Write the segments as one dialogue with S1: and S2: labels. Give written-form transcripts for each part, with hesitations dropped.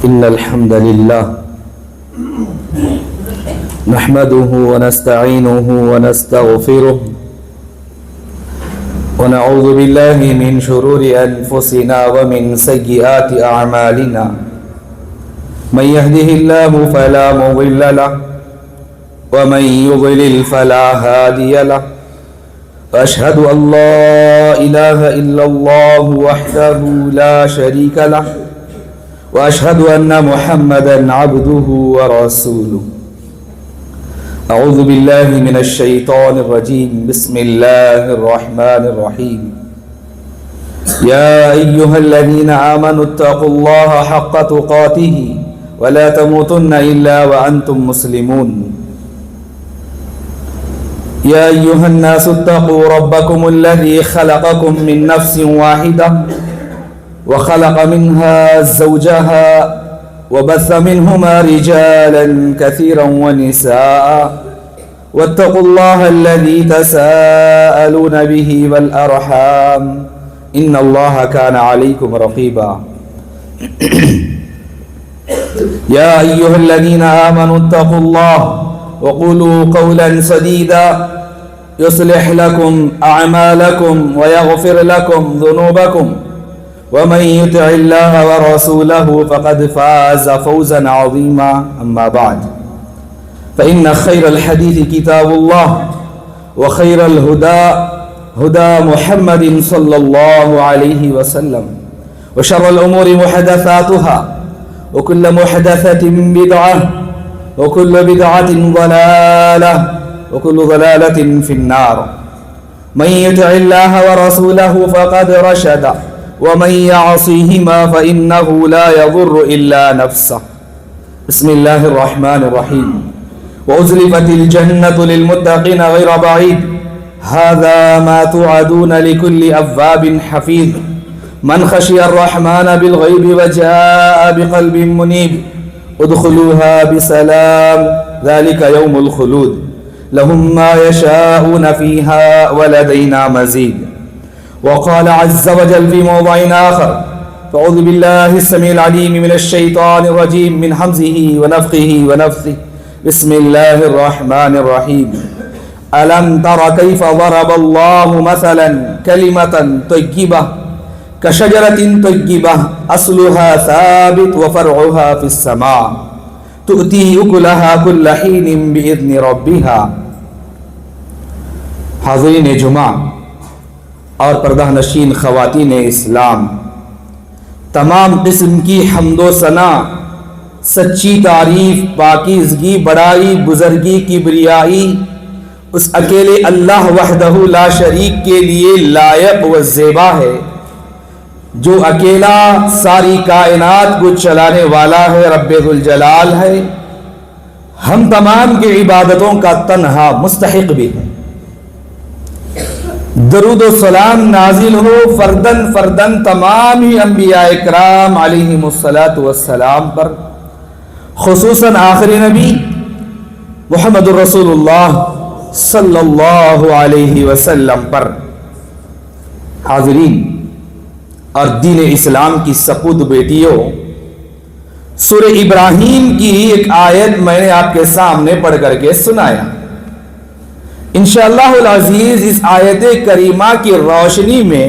S1: إن الحمد لله نحمده ونستعينه ونستغفره ونعوذ بالله من شرور أنفسنا ومن سيئات أعمالنا من يهده الله فلا مضل له ومن يضلل فلا هادي له وأشهد أن لا إله إلا الله وحده لا شريك له وأشهد أن محمدا عبده ورسوله أعوذ بالله من الشيطان الرجيم بسم الله الرحمن الرحيم يا أيها الذين آمنوا اتقوا الله حق تقاته ولا تموتن إلا وأنتم مسلمون يا أيها الناس اتقوا ربكم الذي خلقكم من نفس واحدة وخلق منها زوجها وبث منهما رجالا كثيرا ونساء واتقوا الله الذي تساءلون به والأرحام إن الله كان عليكم رقيبا يا أيها الذين آمنوا اتقوا الله وقولوا قولا سديدا يصلح لكم أعمالكم ويغفر لكم ذنوبكم ومن يطع الله ورسوله فقد فاز فوزا عظيما أما بعد فإن خير الحديث كتاب الله وخير الهدى هدى محمد صلى الله عليه وسلم وشر الأمور محدثاتها وكل محدثة بدعة وكل بدعة ضلالة وكل ضلالة في النار من يطع الله ورسوله فقد رشد ومن يعصيهما فإنه لا يضر إلا نفسه بسم الله الرحمن الرحيم وأزلفت الجنة للمتقين غير بعيد هذا ما توعدون لكل أواب حفيظ من خشي الرحمن بالغيب وجاء بقلب منيب ادخلوها بسلام ذلك يوم الخلود لهم ما يشاءون فيها ولدينا مزيد وقال عز وجل في موضع آخر فأعوذ بالله السميع العليم من الشيطان الرجيم من همزه ونفخه ونفثه بسم الله الرحمن الرحيم ألم تر كيف ضرب الله مثلا كلمة طيبة كشجرة طيبة أصلها ثابت وفرعها في السماء تؤتي أكلها كل حين بإذن ربها. حاضرین جمعہ اور پردہ نشین خواتین اسلام، تمام قسم کی حمد و ثنا، سچی تعریف، پاکیزگی، بڑائی، بزرگی، کبریائی اس اکیلے اللہ وحدہ لا شریک کے لیے لائق و زیبا ہے، جو اکیلا ساری کائنات کو چلانے والا ہے، رب ذوالجلال ہے. ہم تمام کی عبادتوں کا تنہا مستحق بھی ہے. درود و سلام نازل ہو فردن فردن تمام ہی انبیاء اکرام علیہم الصلاۃ والسلام پر، خصوصاً آخری نبی محمد الرسول اللہ صلی اللہ علیہ وسلم پر. حاضرین اور دین اسلام کی سپود بیٹیوں، سورہ ابراہیم کی ایک آیت میں نے آپ کے سامنے پڑھ کر کے سنایا. انشاءاللہ العزیز اس آیت کریمہ کی روشنی میں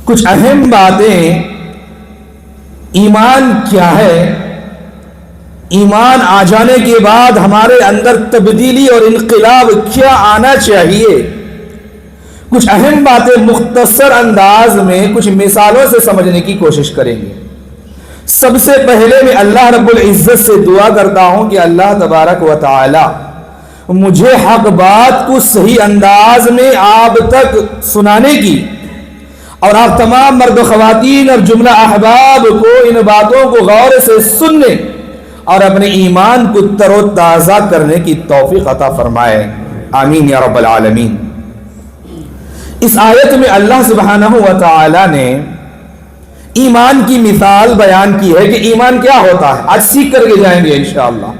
S1: کچھ اہم باتیں، ایمان کیا ہے، ایمان آ جانے کے بعد ہمارے اندر تبدیلی اور انقلاب کیا آنا چاہیے، کچھ اہم باتیں مختصر انداز میں کچھ مثالوں سے سمجھنے کی کوشش کریں گے. سب سے پہلے میں اللہ رب العزت سے دعا کرتا ہوں کہ اللہ تبارک و تعالی مجھے حق بات کو صحیح انداز میں آپ تک سنانے کی، اور آپ تمام مرد و خواتین اور جملہ احباب کو ان باتوں کو غور سے سننے اور اپنے ایمان کو تر و تازہ کرنے کی توفیق عطا فرمائے. آمین یا رب العالمین. اس آیت میں اللہ سبحانہ و تعالی نے ایمان کی مثال بیان کی ہے کہ ایمان کیا ہوتا ہے. آج سیکھ کر کے جائیں گے انشاءاللہ.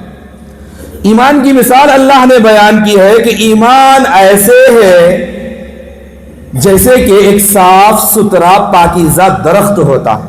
S1: ایمان کی مثال اللہ نے بیان کی ہے کہ ایمان ایسے ہے جیسے کہ ایک صاف ستھرا پاکیزہ درخت ہوتا ہے.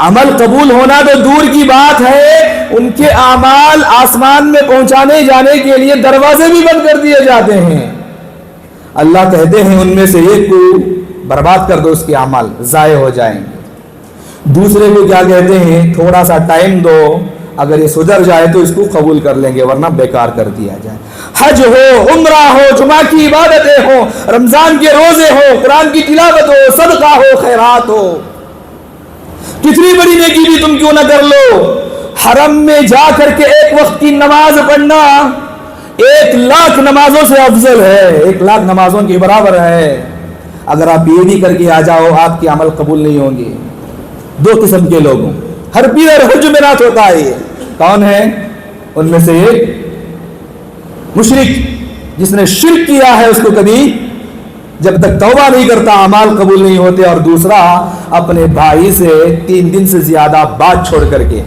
S1: عمل قبول ہونا تو دور کی بات ہے، ان کے اعمال آسمان میں پہنچانے جانے کے لیے دروازے بھی بند کر دیے جاتے ہیں۔ اللہ کہتے ہیں ان میں سے ایک کو برباد کر دو، اس کے اعمال ضائع ہو جائیں گے۔ دوسرے کو کیا کہتے ہیں؟ تھوڑا سا ٹائم دو، اگر یہ سدھر جائے تو اس کو قبول کر لیں گے، ورنہ بیکار کر دیا جائے۔ حج ہو، عمرہ ہو، جمعہ کی عبادتیں ہو، رمضان کے روزے ہو، قرآن کی تلاوت ہو، صدقہ ہو، خیرات ہو، کتنی بڑی نیکی بھی تم کیوں نہ کر لو، حرم میں جا کر کے ایک وقت کی نماز پڑھنا 1,00,000 نمازوں سے افضل ہے، 1,00,000 نمازوں کے برابر ہے۔ اگر آپ یہ بھی کر کے آ جاؤ، آپ کے عمل قبول نہیں ہوں گے۔ دو قسم کے لوگوں، ہر پیر اور ہر جمعرات ہوتا ہے۔ یہ کون ہے؟ ان میں سے ایک مشرک جس نے شرک کیا ہے، اس کو کبھی جب تک توبہ نہیں کرتا اعمال قبول نہیں ہوتے، اور دوسرا اپنے بھائی سے 3 دن سے زیادہ بات چھوڑ کر کے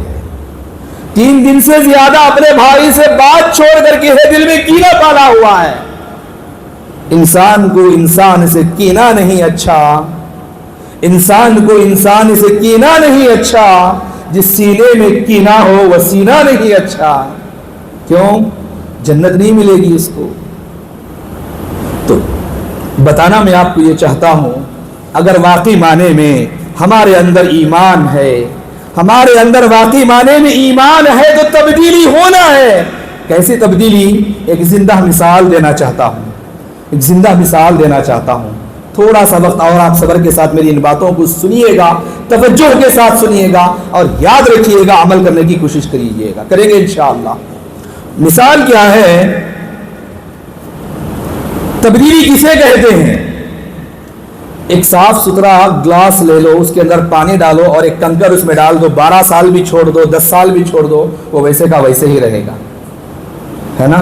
S1: 3 دن سے زیادہ اپنے بھائی سے بات چھوڑ کر کے ہے، دل میں کینہ پالا ہوا ہے۔ انسان کو انسان سے کینہ نہیں اچھا، انسان کو انسان سے کینہ نہیں اچھا، جس سینے میں کینہ ہو وہ سینہ نہیں اچھا۔ کیوں؟ جنت نہیں ملے گی اس کو۔ تو بتانا میں آپ کو یہ چاہتا ہوں، اگر واقعی معنی میں ہمارے اندر ایمان ہے، ہمارے اندر واقعی معنی میں ایمان ہے، تو تبدیلی ہونا ہے۔ کیسی تبدیلی؟ ایک زندہ مثال دینا چاہتا ہوں، ایک زندہ مثال دینا چاہتا ہوں۔ تھوڑا سا وقت اور آپ صبر کے ساتھ میری ان باتوں کو سنیے گا، توجہ کے ساتھ سنیے گا، اور یاد رکھیے گا، عمل کرنے کی کوشش کریے گا، کریں گے انشاءاللہ۔ مثال کیا ہے؟ تبدیلی کسے کہتے ہیں؟ ایک صاف ستھرا گلاس لے لو، اس کے اندر پانی ڈالو اور ایک کنکر اس میں ڈال دو، 12 سال بھی چھوڑ دو، 10 سال بھی چھوڑ دو، وہ ویسے کا ویسے ہی رہے گا، ہے نا؟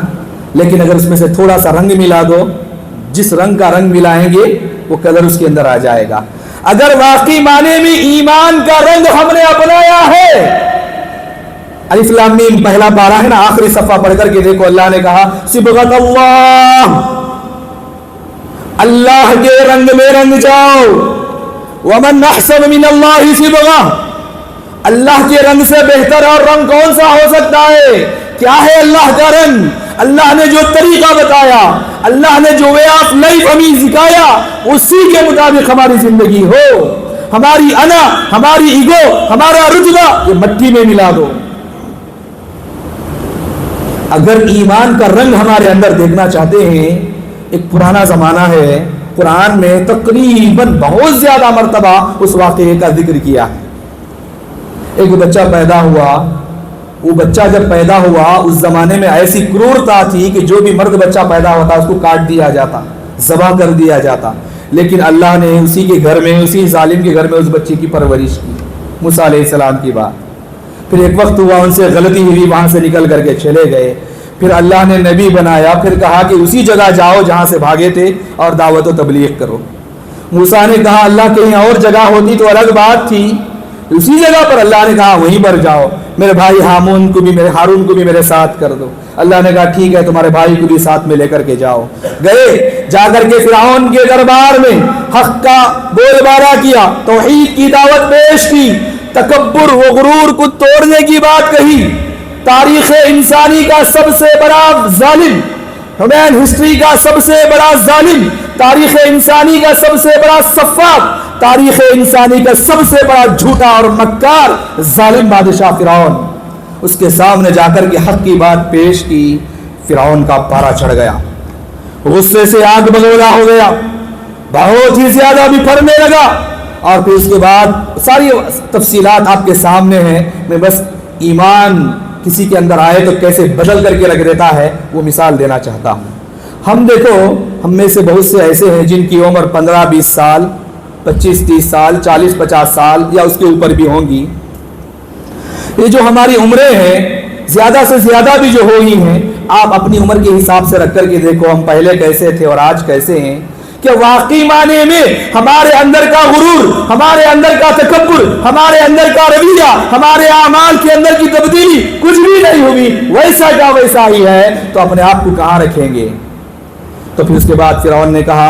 S1: لیکن اگر اس میں سے تھوڑا سا رنگ ملا دو، جس رنگ کا رنگ ملائیں گے وہ کلر اس کے اندر آ جائے گا۔ اگر واقعی معنی میں ایمان کا رنگ ہم نے اپنایا ہے، الف لام میم پہلا پارہ ہے نا، آخری صفحہ پڑھ کر کے دیکھو، اللہ نے کہا صبغۃ اللہ، اللہ کے رنگ میں رنگ جاؤ۔ ومن احسن من اللہ صبغہ، اللہ کے رنگ سے بہتر اور رنگ کون سا ہو سکتا ہے؟ کیا ہے اللہ کا رنگ؟ اللہ نے جو طریقہ بتایا، اللہ نے جو وے آف لائف ہمیں سکھایا، اسی کے مطابق ہماری زندگی ہو۔ ہماری انا، ہماری ایگو، ہمارا رتبہ یہ مٹی میں ملا دو۔ اگر ایمان کا رنگ ہمارے اندر دیکھنا چاہتے ہیں، ایک پرانا زمانہ ہے، قرآن میں تقریباً بہت زیادہ مرتبہ اس واقعے کا ذکر کیا ہے۔ ایک بچہ پیدا ہوا، وہ بچہ جب پیدا ہوا اس زمانے میں ایسی کرورتا تھی کہ جو بھی مرد بچہ پیدا ہوتا اس کو کاٹ دیا جاتا، ذبح کر دیا جاتا، لیکن اللہ نے اسی کے گھر میں، اسی ظالم کے گھر میں اس بچے کی پرورش کی۔ موسیٰ علیہ السلام کی بات۔ پھر ایک وقت ہوا ان سے غلطی ہوئی، وہاں سے نکل کر کے چلے گئے، پھر اللہ نے نبی بنایا، پھر کہا کہ اسی جگہ جاؤ جہاں سے بھاگے تھے اور دعوت و تبلیغ کرو۔ موسیٰ نے کہا اللہ کہیں اور جگہ ہوتی تو الگ بات تھی، اسی جگہ پر اللہ نے کہا وہیں پر جاؤ، میرے بھائی ہارون کو بھی میرے ساتھ کر دو۔ اللہ نے کہا ٹھیک ہے، تمہارے بھائی کو بھی ساتھ میں لے کر کے جاؤ۔ گئے، جا کر کے فرعون کے دربار میں حق کا بول بالا کیا، توحید کی دعوت پیش کی، تکبر و غرور کو توڑنے کی بات کہی۔ تاریخ انسانی کا سب سے بڑا ظالم، ہیومن ہسٹری کا سب سے بڑا ظالم، تاریخ انسانی کا سب سے بڑا سفاک، تاریخ انسانی کا سب سے بڑا جھوٹا اور مکار ظالم بادشاہ فرعون، اس کے سامنے جا کر کے حق کی بات پیش کی۔ فرعون کا پارا چڑھ گیا، غصے سے آگ بگولا ہو گیا، بہت ہی زیادہ بھی پھرنے لگا، اور پھر اس کے بعد ساری تفصیلات آپ کے سامنے ہیں۔ میں بس ایمان کسی کے اندر آئے تو کیسے بدل کر کے رکھ دیتا ہے وہ مثال دینا چاہتا ہوں۔ ہم دیکھو، ہم میں سے بہت سے ایسے ہیں جن کی عمر 15-20 سال، 25-30 سال، 40-50 سال یا اس کے اوپر بھی ہوں گی۔ یہ جو ہماری عمریں ہیں، زیادہ سے زیادہ بھی جو ہوئی ہیں، آپ اپنی عمر کے حساب سے رکھ کر کے دیکھو ہم پہلے کیسے تھے اور آج کیسے ہیں۔ کہ واقعی معنی میں ہمارے اندر کا غرور، ہمارے اندر کا تکبر، ہمارے اندر کا رویہ، ہمارے اعمال کے اندر کی تبدیلی کچھ بھی نہیں ہوئی، ویسا کا ویسا ہی ہے، تو اپنے آپ کو کہاں رکھیں گے؟ تو پھر اس کے بعد فرعون نے کہا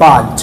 S1: 5,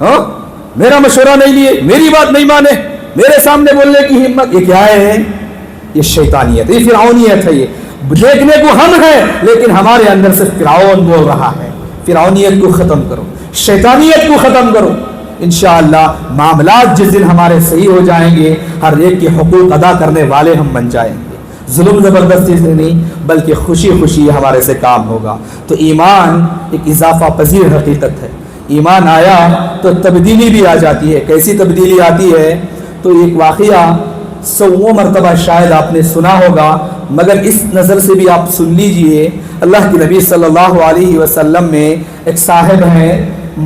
S1: ہاں میرا مشورہ نہیں لیے, میری بات نہیں مانے, میرے سامنے بولنے کی ہمت, یہ کیا ہے؟ یہ شیطانیت, یہ فرعونیت ہے. یہ دیکھنے کو ہم ہیں لیکن ہمارے اندر سے فرعون بول رہا ہے. فرعونیت کو ختم کرو, شیطانیت کو ختم کرو. انشاءاللہ معاملات جس دن ہمارے صحیح ہو جائیں گے, ہر ایک کے حقوق ادا کرنے والے ہم بن جائیں گے. ظلم زبردستی سے نہیں بلکہ خوشی خوشی ہمارے سے کام ہوگا. تو ایمان ایک اضافہ پذیر حقیقت ہے. ایمان آیا تو تبدیلی بھی آ جاتی ہے. کیسی تبدیلی آتی ہے؟ تو ایک واقعہ 100 مرتبہ شاید آپ نے سنا ہوگا, مگر اس نظر سے بھی آپ سن لیجئے. اللہ کے نبی صلی اللہ علیہ وسلم میں ایک صاحب ہیں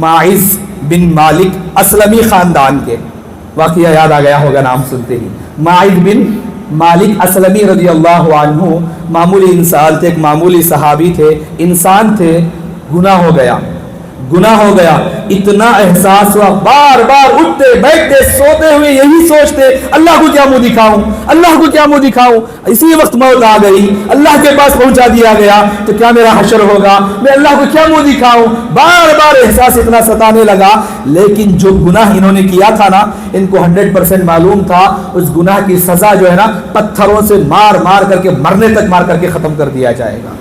S1: ماعز بن مالک اسلمی خاندان کے. واقعہ یاد آ گیا ہوگا نام سنتے ہی. ماعز بن مالک اسلمی رضی اللہ عنہ معمولی انسان تھے, ایک معمولی صحابی تھے, انسان تھے. گناہ ہو گیا, گناہ ہو گیا. اتنا احساس ہوا, بار بار اٹھتے بیٹھتے سوتے ہوئے یہی سوچتے, اللہ کو کیا منہ دکھاؤں, اللہ کو کیا منہ دکھاؤں. اسی وقت موت آ گئی, اللہ کے پاس پہنچا دیا گیا تو کیا میرا حشر ہوگا, میں اللہ کو کیا منہ دکھاؤں. بار بار احساس اتنا ستانے لگا. لیکن جو گناہ انہوں نے کیا تھا نا, ان کو 100% معلوم تھا اس گناہ کی سزا جو ہے نا پتھروں سے مار مار کر کے مرنے تک مار کر کے ختم کر دیا جائے گا.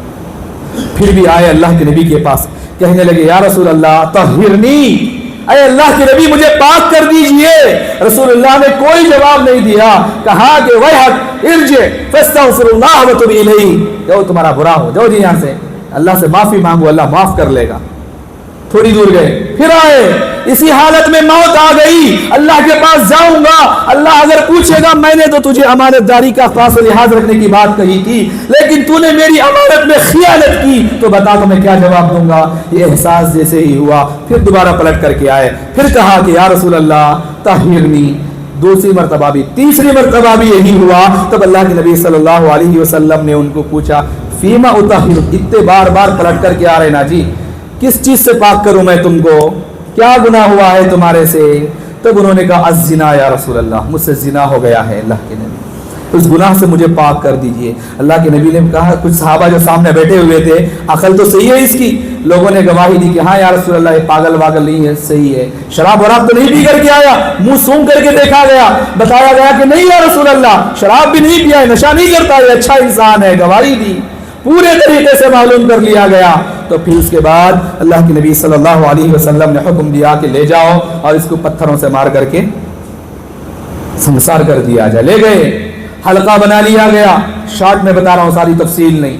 S1: پھر بھی آئے اللہ کے نبی کے پاس, کہنے لگے یا رسول اللہ طہرنی, اے اللہ کے نبی مجھے پاک کر دیجئے. رسول اللہ نے کوئی جواب نہیں دیا. کہا کہ ویحک ارجع فاستغفر اللہ وتب الیہ, جاؤ تمہارا برا ہو, جاؤ جی یہاں سے, اللہ سے معافی مانگو, اللہ معاف کر لے گا. تھوڑی دور گئے, پھر آئے, اسی حالت میں موت آ گئی. اللہ کے پاس جاؤں گا, اللہ اگر پوچھے گا میں نے تو تجھے امانت داری کا خاص لحاظ رکھنے کی بات کہی تھی, لیکن تو نے میری امانت میں خیانت کی, تو بتا تو میں کیا جواب دوں گا. یہ احساس جیسے ہی ہوا پھر دوبارہ پلٹ کر کے آئے, پھر کہا کہ یا رسول اللہ طہرنی. دوسری مرتبہ بھی, تیسری مرتبہ بھی یہی ہوا. تب اللہ کے نبی صلی اللہ علیہ وسلم نے ان کو پوچھا فیما اطہر, اتنے بار بار پلٹ کر کے آ رہے نا جی, کس چیز سے پاک کروں میں تم کو, کیا گناہ ہوا ہے تمہارے سے؟ تب انہوں نے کہا الزنا یا رسول اللہ, مجھ سے زنا ہو گیا ہے اللہ کے نبی, اس گناہ سے مجھے پاک کر دیجئے. اللہ کے نبی نے کہا, کچھ صحابہ جو سامنے بیٹھے ہوئے تھے, عقل تو صحیح ہے اس کی, لوگوں نے گواہی دی کہ ہاں یا رسول اللہ یہ پاگل واگل نہیں ہے, صحیح ہے, شراب وراب تو نہیں پی کر کے آیا, منہ سونگ کر کے دیکھا گیا, بتایا گیا کہ نہیں یا رسول اللہ شراب بھی نہیں پیا ہے, نشہ نہیں کرتا ہے, اچھا انسان ہے, گواہی دی, پورے طریقے سے معلوم کر لیا گیا. تو پھر اس کے بعد اللہ کے نبی صلی اللہ علیہ وسلم نے حکم دیا کہ لے جاؤ اور اس کو پتھروں سے مار کر کے سنسار کر دیا جائے. لے گئے, حلقہ بنا لیا گیا, شارٹ میں بتا رہا ہوں ساری تفصیل نہیں,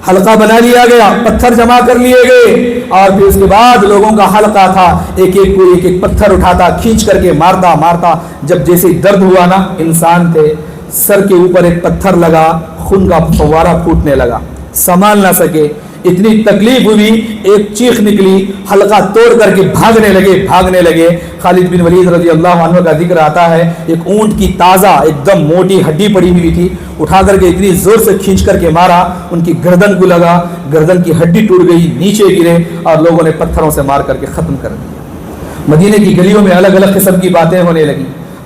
S1: حلقہ بنا لیا گیا, پتھر جمع کر لیے گئے, اور پھر اس کے بعد لوگوں کا حلقہ تھا, ایک ایک کو ایک ایک پتھر اٹھاتا, کھینچ کر کے مارتا مارتا, جب جیسے درد ہوا نا, انسان تھے, سر کے اوپر ایک پتھر لگا, خون کا فوارہ پھوٹنے لگا, سنبھال نہ سکے, اتنی تکلیف ہوئی, ایک چیخ نکلی, حلقہ توڑ کر کے بھاگنے لگے. خالد بن ولید رضی اللہ عنہ کا ذکر آتا ہے, ایک اونٹ کی تازہ ایک دم موٹی ہڈی پڑی ہوئی تھی, اٹھا کر کے اتنی زور سے کھینچ کر کے مارا, ان کی گردن کو لگا, گردن کی ہڈی ٹوٹ گئی, نیچے گرے, اور لوگوں نے پتھروں سے مار کر کے ختم کر دیا. مدینے کی گلیوں میں الگ الگ قسم کی باتیں ہونے لگی,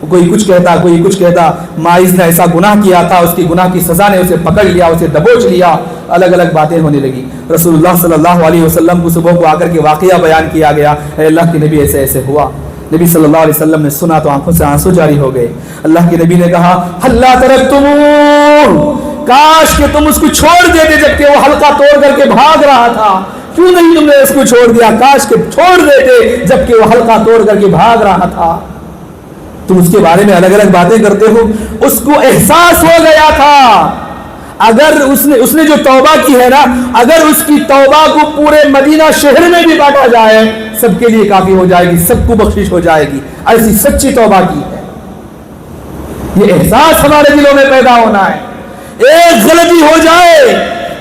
S1: کوئی کچھ کہتا, کوئی کچھ کہتا, ماعز نے ایسا گناہ کیا تھا, اس کی گناہ کی سزا نے اسے پکڑ لیا, اسے دبوچ لیا, الگ الگ باتیں ہونے لگی. رسول اللہ صلی اللہ علیہ وسلم کو صبح کو آ کر کے واقعہ بیان کیا گیا, اے اللہ کے نبی ایسے ایسے ہوا. نبی صلی اللہ علیہ وسلم نے سنا تو آنکھوں سے آنسو جاری ہو گئے. اللہ کے نبی نے کہا ہلا ترکتموہ, کاش کہ تم اس کو چھوڑ دیتے جبکہ وہ حلقہ توڑ کر کے بھاگ رہا تھا, کیوں نہیں تم نے اس کو چھوڑ دیا, کاش کہ چھوڑ دیتے جبکہ وہ حلقہ توڑ کر کے بھاگ رہا تھا. تم اس کے بارے میں الگ الگ باتیں کرتے ہو. اس کو احساس ہو گیا تھا, اگر اس نے جو توبہ کی ہے نا, اگر اس کی توبہ کو پورے مدینہ شہر میں بھی بانٹا جائے سب کے لیے کافی ہو جائے گی, سب کو بخشش ہو جائے گی, ایسی سچی توبہ کی ہے. یہ احساس ہمارے دلوں میں پیدا ہونا ہے. ایک غلطی ہو جائے,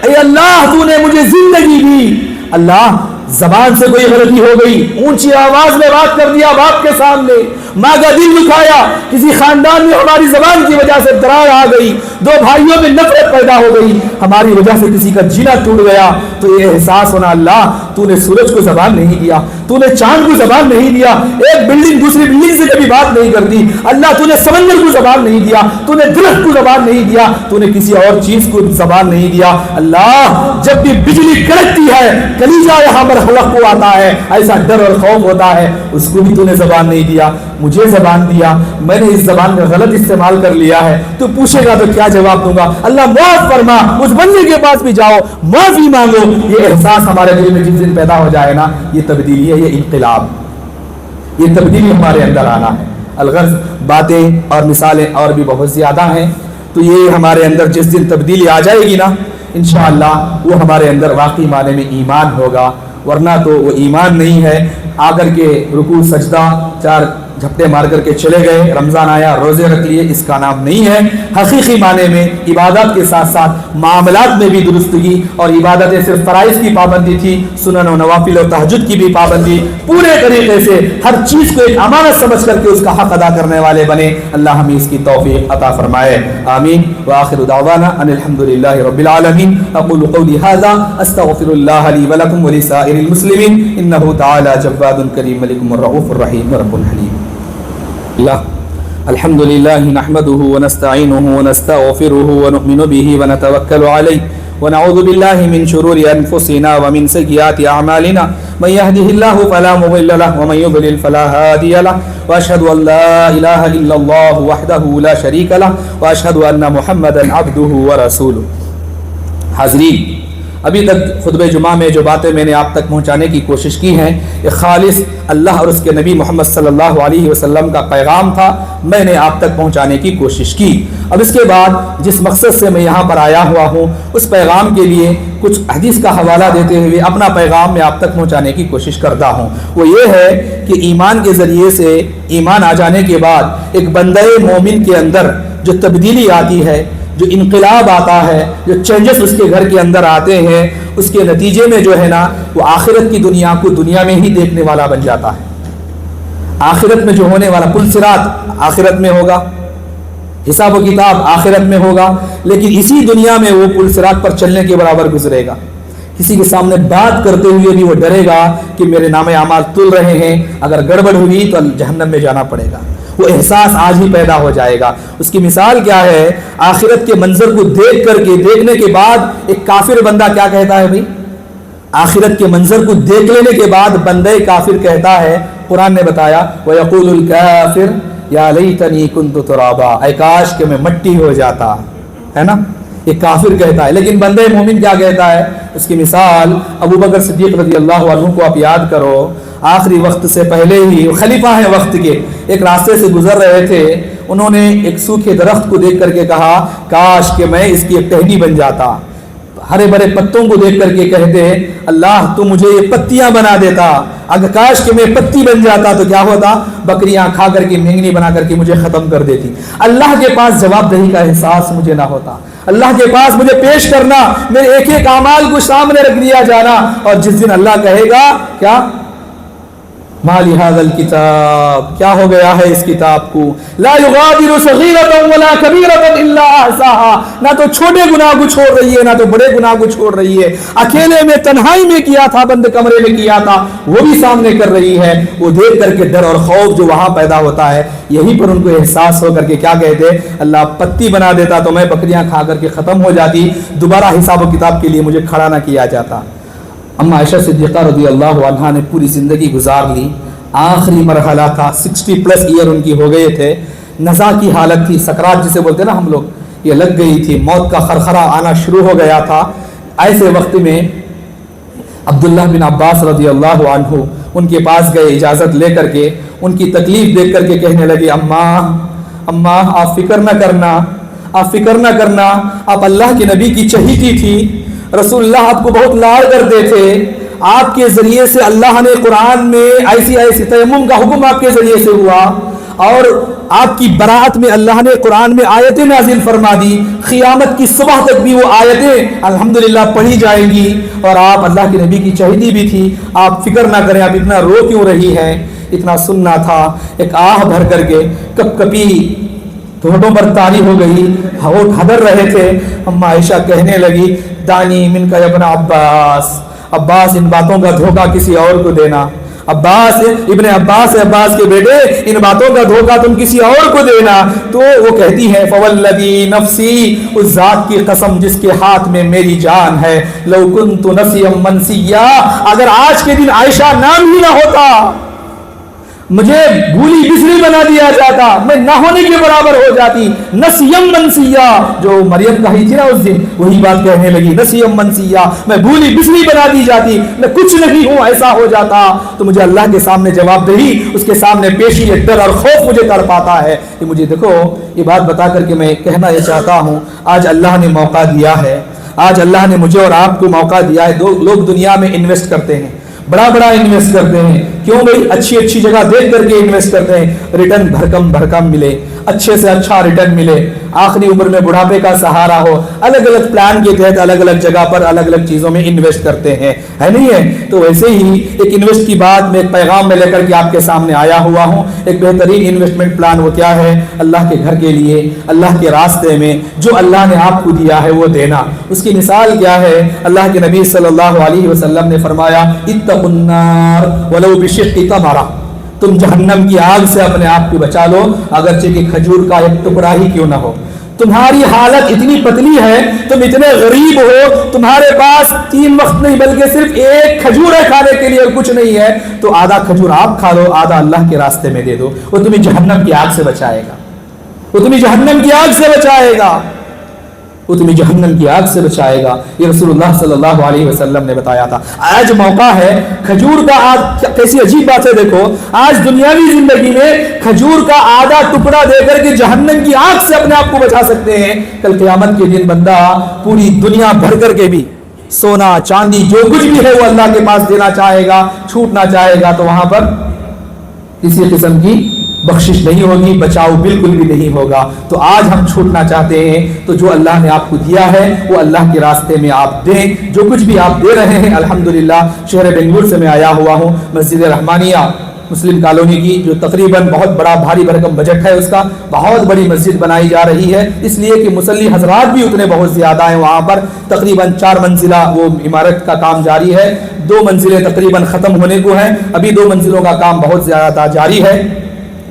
S1: اے اللہ تو نے مجھے زندگی دی, اللہ زبان سے کوئی غلطی ہو گئی, اونچی آواز میں بات کر دیا باپ کے سامنے, ماں کا دل دکھایا, کسی خاندان میں ہماری زبان کی وجہ سے درار آ گئی, دو بھائیوں میں نفرت پیدا ہو گئی, ہماری وجہ سے کسی کا جینا ٹوٹ گیا, تو یہ احساس ہونا اللہ تو نے سورج کو زبان نہیں دیا, تو نے چاند کو زبان نہیں دیا, ایک بلڈنگ دوسری بلڈنگ سے کبھی بات نہیں کرتی, اللہ تو نے سمندر کو زبان نہیں دیا, تو نے درخت کو زبان نہیں دیا, تو نے کسی اور چیز کو زبان نہیں دیا. اللہ جب بھی بجلی کڑکتی ہے کلیجہ یہاں پر حلق کو آتا ہے, ایسا ڈر اور خوف ہوتا ہے, اس کو بھی تو نے زبان نہیں دیا, مجھے زبان دیا, میں نے اس زبان کا غلط استعمال کر لیا ہے, تو پوچھے گا تو کیا جواب دوں گا؟ اللہ معاف فرما, اس بندے کے پاس بھی جاؤ معافی مانگو. یہ احساس ہمارے دل میں جس دن پیدا ہو جائے نا, یہ تبدیلی ہے, یہ انقلاب, یہ تبدیلی ہمارے اندر آنا ہے. الغرض باتیں اور مثالیں اور بھی بہت زیادہ ہیں, تو یہ ہمارے اندر جس دن تبدیلی آ جائے گی نا انشاءاللہ وہ ہمارے اندر واقعی معنی میں ایمان ہوگا, ورنہ تو وہ ایمان نہیں ہے. آ کر کے رکوع سجدہ چار جھپٹے مار کر کے چلے گئے, رمضان آیا روزے رکھ لیے, اس کا نام نہیں ہے. حقیقی معنی میں عبادت کے ساتھ ساتھ معاملات میں بھی درستگی, اور عبادتیں صرف فرائض کی پابندی تھی, سنن و نوافل و تہجد کی بھی پابندی, پورے طریقے سے ہر چیز کو ایک امانت سمجھ کر کے اس کا حق ادا کرنے والے بنے. اللہ ہمیں اس کی توفیق عطا فرمائے, آمین. وآخر دعوانا ان الحمدللہ رب العالمین. اقول قولی ھذا استغفر اللہ لی ولکم ولسائر المسلمین انہ تعالی جواد کریم ملک الرؤوف الرحیم رب الحلیم. الحمد لله نحمده ونستعينه ونستغفره ونؤمن به ونتوكل عليه ونعوذ بالله من شرور أنفسنا ومن سيئات أعمالنا من يهده الله فلا مضل له ومن يضلل فلا هادي له وأشهد أن لا إله إلا الله وحده لا شريك له وأشهد أن محمدا عبده ورسوله. حاضرین, ابھی تک خطبہ جمعہ میں جو باتیں میں نے آپ تک پہنچانے کی کوشش کی ہیں یہ خالص اللہ اور اس کے نبی محمد صلی اللہ علیہ وسلم کا پیغام تھا, میں نے آپ تک پہنچانے کی کوشش کی. اب اس کے بعد جس مقصد سے میں یہاں پر آیا ہوا ہوں اس پیغام کے لیے کچھ حدیث کا حوالہ دیتے ہوئے اپنا پیغام میں آپ تک پہنچانے کی کوشش کرتا ہوں. وہ یہ ہے کہ ایمان کے ذریعے سے, ایمان آ جانے کے بعد ایک بندے مومن کے اندر جو تبدیلی آتی ہے, جو انقلاب آتا ہے, جو چینجز اس کے گھر کے اندر آتے ہیں, اس کے نتیجے میں جو ہے نا وہ آخرت کی دنیا کو دنیا میں ہی دیکھنے والا بن جاتا ہے. آخرت میں جو ہونے والا پل صراط آخرت میں ہوگا, حساب و کتاب آخرت میں ہوگا, لیکن اسی دنیا میں وہ پل صراط پر چلنے کے برابر گزرے گا. کسی کے سامنے بات کرتے ہوئے بھی وہ ڈرے گا کہ میرے نام اعمال تل رہے ہیں, اگر گڑبڑ ہوئی تو جہنم میں جانا پڑے گا. وہ احساس آج ہی پیدا ہو جائے گا. اس کی مثال کیا ہے؟ آخرت کے منظر کو دیکھ کر کے, دیکھنے کے بعد ایک کافر بندہ کیا کہتا ہے بھائی؟ آخرت کے منظر کو دیکھ لینے کے بعد بندے کافر کہتا ہے, قرآن نے بتایا وَيَقُولُ الْكَافِرُ يَا لَيْتَنِي كُنْتُ تُرَابًا, اے کاش کہ میں مٹی ہو جاتا, ہے نا, یہ کافر کہتا ہے. لیکن بندے مومن کیا کہتا ہے؟ اس کی مثال ابو بکر صدیق رضی اللہ عنہ کو آپ یاد کرو, آخری وقت سے پہلے ہی خلیفہ ہیں وقت کے, ایک راستے سے گزر رہے تھے, انہوں نے ایک سوکھے درخت کو دیکھ کر کے کہا کاش کہ میں اس کی ایک ٹہنی بن جاتا. ہرے بھرے پتوں کو دیکھ کر کے کہتے اللہ تو مجھے یہ پتیاں بنا دیتا, اگر کاش کہ میں پتی بن جاتا تو کیا ہوتا, بکریاں کھا کر کے مینگنی بنا کر کے مجھے ختم کر دیتی. اللہ کے پاس جواب دہی کا احساس مجھے نہ ہوتا, اللہ کے پاس مجھے پیش کرنا, میرے ایک ایک اعمال کو سامنے رکھ دیا جانا, اور جس دن اللہ کہے گا کیا ما لهذا الكتاب, کیا ہو گیا ہے اس کتاب کو, لا یغادر صغیرۃ ولا کبیرۃ الا احصاها, نہ تو چھوٹے گناہ کو چھوڑ رہی ہے نہ تو بڑے گناہ کو چھوڑ رہی ہے. اکیلے میں تنہائی میں کیا تھا, بند کمرے میں کیا تھا, وہ بھی سامنے کر رہی ہے. وہ دیکھ کر کے ڈر اور خوف جو وہاں پیدا ہوتا ہے, یہی پر ان کو احساس ہو کر کے کیا کہتے, اللہ پتی بنا دیتا تو میں بکریاں کھا کر کے ختم ہو جاتی, دوبارہ حساب و کتاب کے لیے مجھے کھڑا نہ کیا جاتا. اما عائشہ صدیقہ رضی اللہ عنہا نے پوری زندگی گزار لی, آخری مرحلہ تھا, 60+ ایئر ان کی ہو گئے تھے, نزا کی حالت تھی, سکرات جسے بولتے نا ہم لوگ, یہ لگ گئی تھی, موت کا خرخرہ آنا شروع ہو گیا تھا. ایسے وقت میں عبداللہ بن عباس رضی اللہ عنہ ان کے پاس گئے اجازت لے کر کے, ان کی تکلیف دیکھ کر کے کہنے لگے اماں آپ فکر نہ کرنا, آپ فکر نہ کرنا, آپ اللہ کے نبی کی چہیتی تھی, رسول اللہ آپ کو بہت لاڑ کرتے تھے, آپ کے ذریعے سے اللہ نے قرآن میں ایسی تیمم کا حکم آپ کے ذریعے سے ہوا, اور آپ کی برات میں اللہ نے قرآن میں آیتیں نازل فرما دی, قیامت کی صبح تک بھی وہ آیتیں الحمدللہ پڑھی جائیں گی, اور آپ اللہ کے نبی کی چہیتی بھی تھی, آپ فکر نہ کریں, آپ اتنا رو کیوں رہی ہیں. اتنا سننا تھا، ایک آہ بھر کر کے کپ کپی ہونٹوں پر طاری ہو گئی، ہونٹ ہدر رہے تھے. اما عائشہ کہنے لگی دانی من کا ابن عباس، عباس ان باتوں کا دھوکہ کسی اور کو دینا، عباس ابن عباس عباس کے بیٹے ان باتوں کا دھوکہ تم کسی اور کو دینا. تو وہ کہتی ہے فوالذی نفسی، اس ذات کی قسم جس کے ہاتھ میں میری جان ہے، لو کنت نسیا منسیا، اگر آج کے دن عائشہ نام ہی نہ ہوتا، مجھے بھولی بسری بنا دیا جاتا، میں نہ ہونے کے برابر ہو جاتی. نسیم منسیا، جو مریم کہی تھی نا اس دن، وہی بات کہنے لگی، نسیم منسیا، میں بھولی بسری بنا دی جاتی، میں کچھ نہیں ہوں، ایسا ہو جاتا تو مجھے اللہ کے سامنے جواب دہی، اس کے سامنے پیشی، ایک ڈر اور خوف مجھے کر پاتا ہے کہ مجھے دیکھو. یہ بات بتا کر کے میں کہنا یہ چاہتا ہوں، آج اللہ نے موقع دیا ہے، آج اللہ نے مجھے اور آپ کو موقع دیا ہے. لوگ دنیا میں انویسٹ کرتے ہیں، بڑا بڑا انویسٹ کرتے ہیں، کیوں بھائی؟ اچھی اچھی جگہ دیکھ کر کے انویسٹ کرتے ہیں، ریٹرن بھرکم ملے، اچھے سے اچھا ریٹرن ملے، آخری عمر میں بڑھاپے کا سہارا ہو. الگ الگ پلان کے تحت الگ الگ جگہ پر الگ الگ چیزوں میں انویسٹ کرتے ہیں، ہے نہیں ہے؟ تو ویسے ہی ایک انویسٹ کی بات میں ایک پیغام میں لے کر کے آپ کے سامنے آیا ہوا ہوں. ایک بہترین انویسٹمنٹ پلان وہ کیا ہے؟ اللہ کے گھر کے لیے، اللہ کے راستے میں جو اللہ نے آپ کو دیا ہے وہ دینا. اس کی مثال کیا ہے؟ اللہ کے نبی صلی اللہ علیہ وسلم نے فرمایا اتقوا النار ولو بشق تمرہ، تم جہنم کی آگ سے اپنے آپ کو بچا لو، اگرچہ کہ کھجور کا ایک ٹکڑا ہی کیوں نہ ہو. تمہاری حالت اتنی پتلی ہے، تم اتنے غریب ہو، تمہارے پاس 3 وقت نہیں بلکہ صرف ایک کھجور ہے کھانے کے لیے اور کچھ نہیں ہے، تو آدھا کھجور آپ کھا لو، آدھا اللہ کے راستے میں دے دو، وہ تمہیں جہنم کی آگ سے بچائے گا، وہ تمہیں جہنم کی آگ سے بچائے گا، وہ تمہیں جہنم کی آگ سے بچائے گا. یہ رسول اللہ صلی اللہ علیہ وسلم نے بتایا تھا. آج موقع ہے کھجور کا آج، کیسی عجیب بات ہے دیکھو، آج دنیاوی زندگی میں کھجور کا آدھا ٹکڑا دے کر کے جہنم کی آگ سے اپنے آپ کو بچا سکتے ہیں. کل قیامت کے دن بندہ پوری دنیا بھر کر کے بھی، سونا چاندی جو کچھ بھی ہے وہ اللہ کے پاس دینا چاہے گا، چھوٹنا چاہے گا، تو وہاں پر کسی قسم کی بخشش نہیں ہوگی، بچاؤ بالکل بھی نہیں ہوگا. تو آج ہم چھوٹنا چاہتے ہیں تو جو اللہ نے آپ کو دیا ہے وہ اللہ کے راستے میں آپ دیں. جو کچھ بھی آپ دے رہے ہیں، الحمدللہ شہر بنگلور سے میں آیا ہوا ہوں، مسجد رحمانیہ مسلم کالونی کی، جو تقریباً بہت بڑا بھاری بھرکم بجٹ ہے اس کا، بہت بڑی مسجد بنائی جا رہی ہے، اس لیے کہ مصلی حضرات بھی اتنے بہت زیادہ ہیں. وہاں پر تقریباً 4 منزلہ وہ عمارت کا کام جاری ہے، 2 منزلیں تقریباً ختم ہونے کو ہیں، ابھی 2 منزلوں کا کام بہت زیادہ جاری ہے.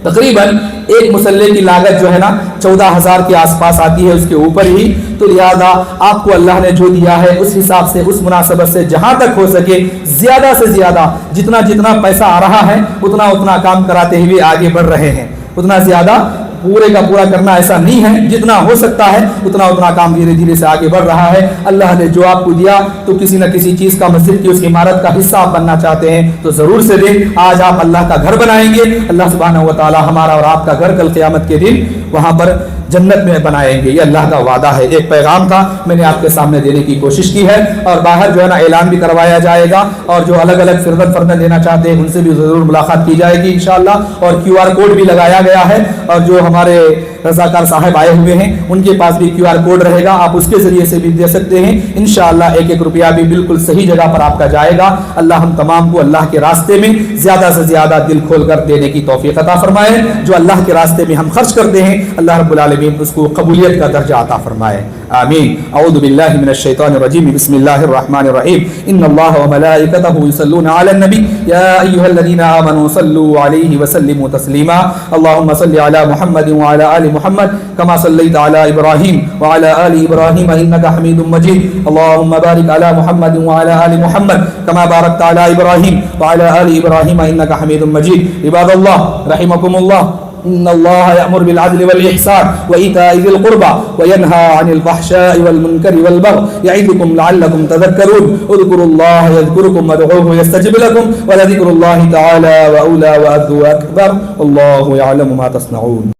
S1: تقریباً ایک مسلح کی لاگت جو ہے نا 14,000 کے آس پاس آتی ہے، اس کے اوپر ہی. تو لہذا آپ کو اللہ نے جو دیا ہے اس حساب سے، اس مناسبت سے جہاں تک ہو سکے زیادہ سے زیادہ، جتنا پیسہ آ رہا ہے اتنا کام کراتے ہوئے آگے بڑھ رہے ہیں. اتنا زیادہ پورے کا پورا کرنا ایسا نہیں ہے، جتنا ہو سکتا ہے اتنا کام دھیرے دھیرے سے آگے بڑھ رہا ہے. اللہ نے جو آپ کو دیا تو کسی نہ کسی چیز کا، مسجد کی اس عمارت کا حصہ آپ بننا چاہتے ہیں تو ضرور سے دیں. آج آپ اللہ کا گھر بنائیں گے، اللہ سبحانہ و تعالی ہمارا اور آپ کا گھر کل قیامت کے دن وہاں پر جنت میں بنائیں گے. یہ اللہ کا وعدہ ہے. ایک پیغام تھا میں نے آپ کے سامنے دینے کی کوشش کی ہے، اور باہر جو ہے نا اعلان بھی کروایا جائے گا، اور جو الگ الگ فردن دینا چاہتے ہیں ان سے بھی ضرور ملاقات کی جائے گی انشاءاللہ. اور QR کوڈ بھی لگایا گیا ہے، اور جو ہمارے رضاکار صاحب آئے ہوئے ہیں ان کے پاس بھی QR کوڈ رہے گا، آپ اس کے ذریعے سے بھی دے سکتے ہیں انشاءاللہ. 1 روپیہ بھی بالکل صحیح جگہ پر آپ کا جائے گا. اللہ ہم تمام کو اللہ کے راستے میں زیادہ سے زیادہ دل کھول کر دینے کی توفیق عطا فرمائے. جو اللہ کے راستے میں ہم خرچ کرتے ہیں اللہ رب العالمین اس کو قبولیت کا درجہ عطا فرمائے. آمین. اعوذ باللہ من الشیطان الرجیم. بسم اللہ الرحمن الرحیم. ان اللہ وملائکتہ یصلون علی النبی یا ایھا الذین آمنوا صلوا علیہ وسلموا تسلیما. اللهم صل علی محمد وعلی آل محمد كما صليت على إبراهيم وعلى آل إبراهيم إنك حميد مجيد. اللهم بارك على محمد وعلى آل محمد كما باركت على إبراهيم وعلى آل إبراهيم إنك حميد مجيد. عباد الله رحمكم الله، إن الله يأمر بالعدل والإحسان وإيتاء ذي القربى وينهى عن الفحشاء والمنكر والبغي يعظكم لعلكم تذكرون. اذكروا الله يذكركم وادعوه يستجب لكم ولذكر الله تعالى وأولى وأذ وأكبر. والله يعلم ما تصنعون.